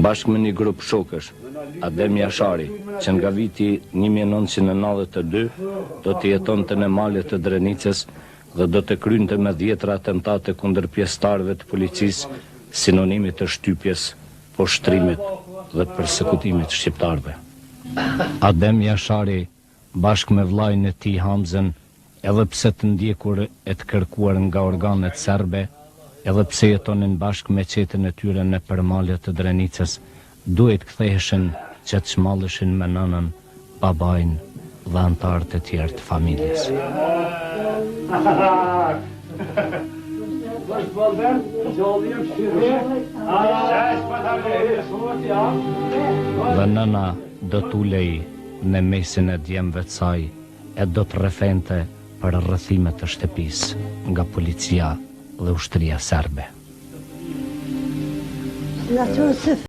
Bashkë me një grup shokësh, Adem Jashari, që nga viti 1992 do të jetonte në malet të Drenicës dhe do të krynte me 10 atentate kundër pjesëtarëve të policisë, sinonimit të shtypjes, poshtrimit dhe përsekutimit shqiptarëve. Adem Jashari, bashkë me vllajën e tij Hamzën, edhe pse të ndjekur e të kërkuar nga organet serbe, edhe pse jetonin bashkë me qetën e tyre në përmalje të Drenicës, duhet ktheheshin që të shmalleshin me nënën, babain dhe antarët e tjerë të familjes. Dhe nëna do t'ulej në mesin e djemve të saj e do të rrefente për rrëthimet të shtëpisë nga policia dhe ushtria serbe.